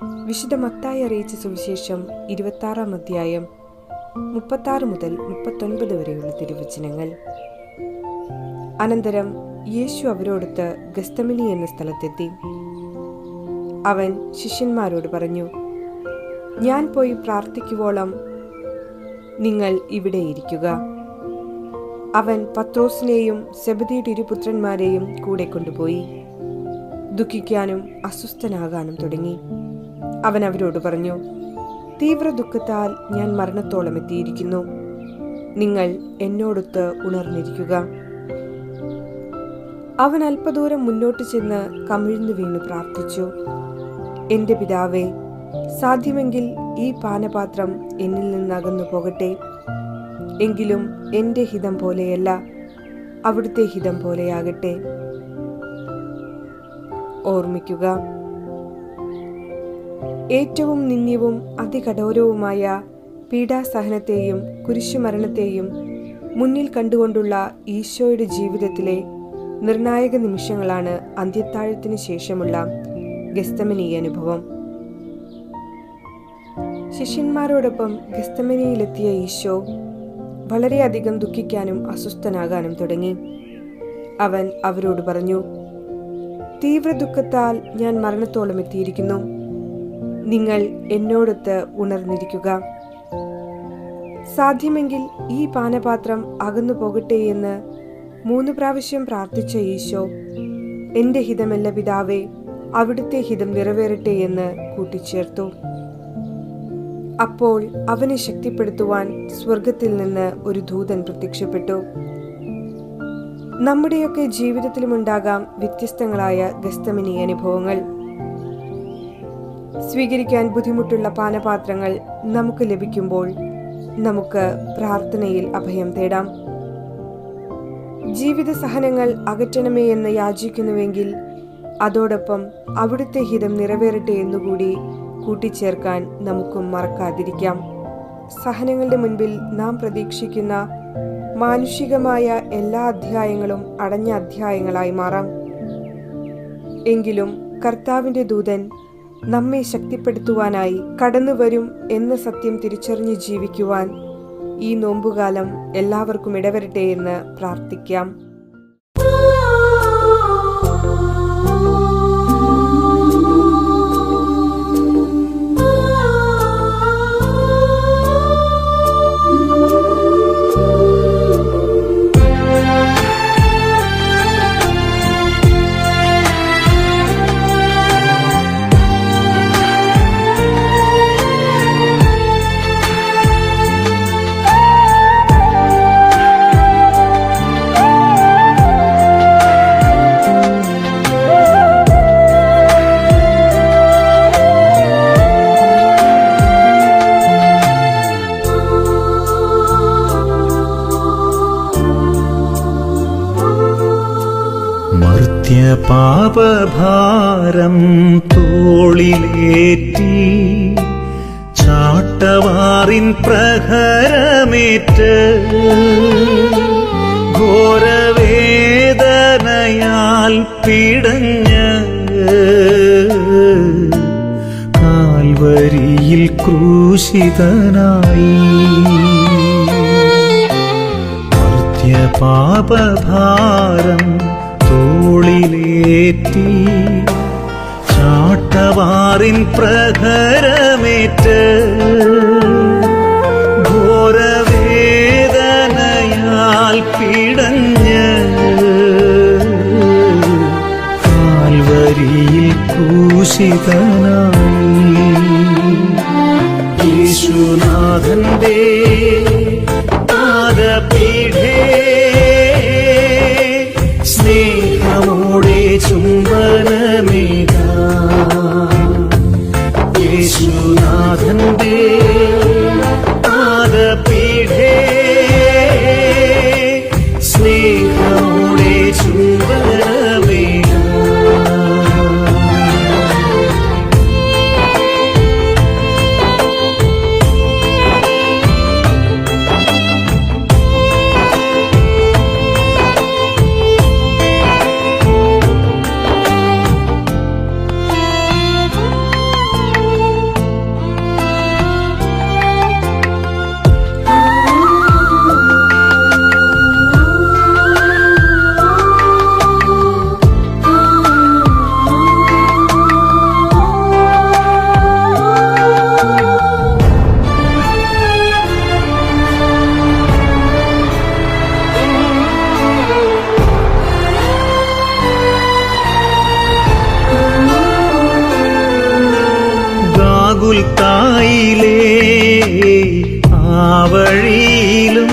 വിശുദ്ധ മത്തായി അറിയിച്ച സുവിശേഷം 26-ാം അധ്യായം 36 മുതൽ 39 വരെയുള്ള തിരുവചനങ്ങൾ. അനന്തരം യേശു അവരോടൊത്ത് ഗസ്തമനി എന്ന സ്ഥലത്തെത്തി. അവൻ ശിഷ്യന്മാരോട് പറഞ്ഞു, ഞാൻ പോയി പ്രാർത്ഥിക്കുവോളം നിങ്ങൾ ഇവിടെ ഇരിക്കുക. അവൻ പത്രോസിനെയും സെബദിയുടെ ഇരുപുത്രന്മാരെയും കൂടെ കൊണ്ടുപോയി. ദുഃഖിക്കാനും അസ്വസ്ഥനാകാനും തുടങ്ങി. അവൻ അവരോട് പറഞ്ഞു, തീവ്ര ദുഃഖത്താൽ ഞാൻ മരണത്തോളം എത്തിയിരിക്കുന്നു. നിങ്ങൾ എന്നോടൊത്ത് ഉണർന്നിരിക്കുക. അവൻ അല്പദൂരം മുന്നോട്ട് ചെന്ന് കമിഴ്ന്നു വീണ് പ്രാർത്ഥിച്ചു, എന്റെ പിതാവേ, സാധ്യമെങ്കിൽ ഈ പാനപാത്രം എന്നിൽ നിന്ന് അകന്നു പോകട്ടെ. എങ്കിലും എന്റെ ഹിതം പോലെയല്ല, അവിടുത്തെ ഹിതം പോലെയാകട്ടെ. ഓർമ്മിക്കുക, ഏറ്റവും നിന്ദ്യവും അതികഠോരവുമായ പീഡാസഹനത്തെയും കുരിശുമരണത്തെയും മുന്നിൽ കണ്ടുകൊണ്ടുള്ള ഈശോയുടെ ജീവിതത്തിലെ നിർണായക നിമിഷങ്ങളാണ് അന്ത്യത്താഴത്തിന് ശേഷമുള്ള ഗസ്തമനി അനുഭവം. ശിഷ്യന്മാരോടൊപ്പം ഗസ്തമനിയിലെത്തിയ ഈശോ വളരെയധികം ദുഃഖിക്കാനും അസ്വസ്ഥനാകാനും തുടങ്ങി. അവൻ അവരോട് പറഞ്ഞു, തീവ്ര ദുഃഖത്താൽ ഞാൻ മരണത്തോളം എത്തിയിരിക്കുന്നു. നിങ്ങൾ എന്നോടൊത്ത് ഉണർന്നിരിക്കുക. സാധ്യമെങ്കിൽ ഈ പാനപാത്രം അകന്നു പോകട്ടെ എന്ന് 3 പ്രാവശ്യം പ്രാർത്ഥിച്ച ഈശോ, എന്റെ ഹിതമല്ല പിതാവേ, അവിടുത്തെ ഹിതം നിറവേറട്ടെ എന്ന് കൂട്ടിച്ചേർത്തു. അപ്പോൾ അവനെ ശക്തിപ്പെടുത്തുവാൻ സ്വർഗത്തിൽ നിന്ന് ഒരു ദൂതൻ പ്രത്യക്ഷപ്പെട്ടു. നമ്മുടെയൊക്കെ ജീവിതത്തിലുമുണ്ടാകാം വ്യത്യസ്തങ്ങളായ ഗസ്തമനി അനുഭവങ്ങൾ. സ്വീകരിക്കാൻ ബുദ്ധിമുട്ടുള്ള പാനപാത്രങ്ങൾ നമുക്ക് ലഭിക്കുമ്പോൾ നമുക്ക് പ്രാർത്ഥനയിൽ അഭയം തേടാം. ജീവിത സഹനങ്ങൾ അകറ്റണമേ എന്ന് യാചിക്കുന്നുവെങ്കിൽ അതോടൊപ്പം അവിടുത്തെ ഹിതം നിറവേറട്ടെ എന്നുകൂടി കൂട്ടിച്ചേർക്കാൻ നമുക്കും മറക്കാതിരിക്കാം. സഹനങ്ങളുടെ മുൻപിൽ നാം പ്രതീക്ഷിക്കുന്ന മാനുഷികമായ എല്ലാ അധ്യായങ്ങളും അടഞ്ഞ അധ്യായങ്ങളായി മാറാം. എങ്കിലും കർത്താവിന്റെ ദൂതൻ നമ്മെ ശക്തിപ്പെടുത്തുവാനായി കടന്നുവരും എന്ന സത്യം തിരിച്ചറിഞ്ഞ് ജീവിക്കുവാൻ ഈ നോമ്പുകാലം എല്ലാവർക്കും ഇടവരട്ടെ എന്ന് പ്രാർത്ഥിക്കാം. പാപഭാരം തോളിലേറ്റി ചാട്ടവാറിൻ പ്രഹരമേറ്റ് ഘോരവേദനയാൽ പിടഞ്ഞ് കാൽവരിയിൽ ക്രൂശിതനായി. പാപഭാരം തോളിലേറ്റി ചാട്ടവാറിൻ പ്രഹരമേറ്റ് ഘോരവേദനയാൽ പിടഞ്ഞ് കാൽവരിയിൽ ക്രൂശിതനായി. യേശുനാഥന്റെ പാദപീഠേ സ്നേഹമോടെ ചുംബനമേകാം. യേശുനാഥന്റെ പാദപീഠേ സ്നേഹമോടെ ചുംബനമേകാം. ഗാഗുൽത്തായിലെ ആ വഴിയിലും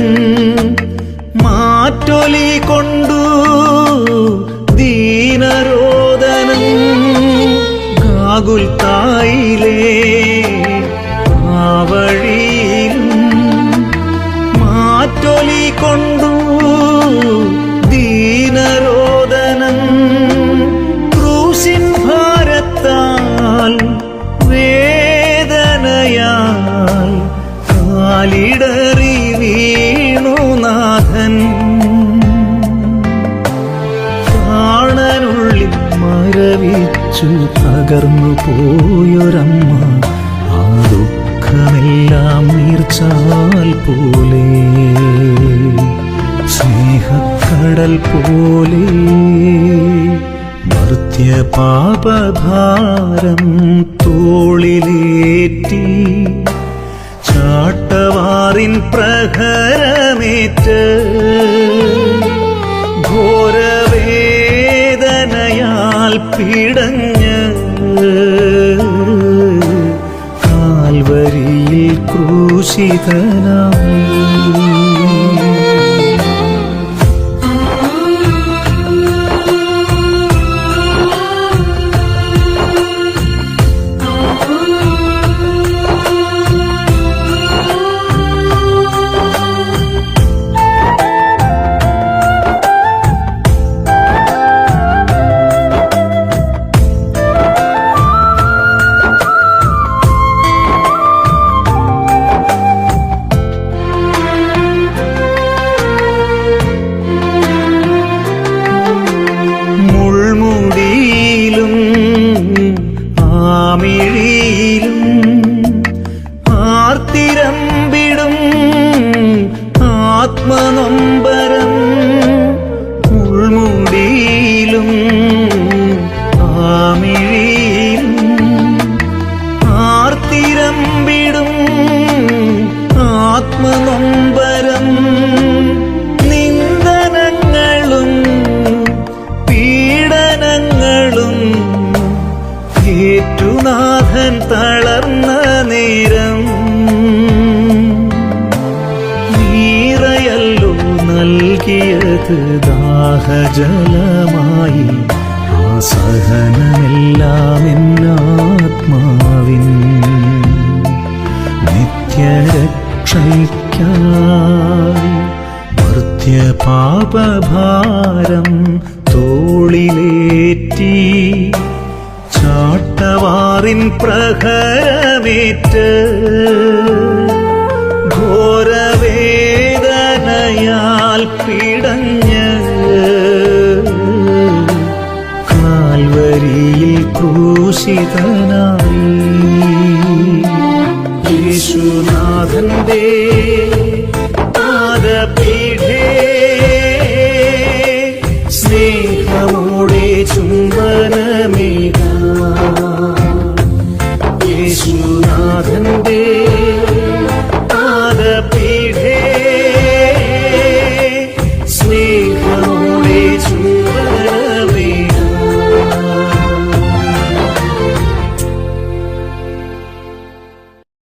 മാറ്റൊലി കൊണ്ടു ദീനരോദനം ഗാഗുൽത്തായിലെ ആ വഴിയിലും മാറ്റൊലി കൊണ്ടു ദീനരോദനം ക്രൂശിൻ ഭാരത്താൽ വേദനയാൽ കാലിടറി വീണു നാഥൻ പ്രാണനുള്ളിൽ മരവിച്ചു തകർന്നു പോയൊരമ്മ ആ ദുഃഖമെല്ലാം നീർച്ചാൽ പോലെ സ്നേഹക്കടൽ പോലെ മർത്യപാപഭാരം തോളിലേറ്റി ചാട്ടവാറിൻ പ്രഹരമേറ്റ് ഘോരവേദനയാൽ പിടഞ്ഞ് കാൽവരിയിൽ ക്രൂശിതനായി. മുൾമുടിയിലും ആമിഴിയിലും ആർത്തിരമ്പിടും ആത്മനൊമ്പരം മുൾമുടിയിലും ആമിഴിയിലും ആർത്തിരമ്പിടും ആത്മനൊമ്പരം നിന്ദനങ്ങളും പീഡനങ്ങളും ഏറ്റുനാഥൻ തളർന്ന നേരം നീറയല്ലോ നൽകിയത് ദാഹജലമായി ആ സഹനമെല്ലാം എന്നാത്മാവിൻ നിത്യരക്ഷയ്ക്കായി മർത്യപാപഭാരം തോളിലേറ്റി ചാട്ടവാറിൻ പ്രഹരമേറ്റ് ഘോരവേദനയാൽ പിടഞ്ഞ് കാൽവരിയിൽ ക്രൂശിതനായി. യേശുനാഥന്റെ പാദപീഠേ സ്നേഹമോടെ ചുംബനമേകാം. യേശുനാഥന്റെ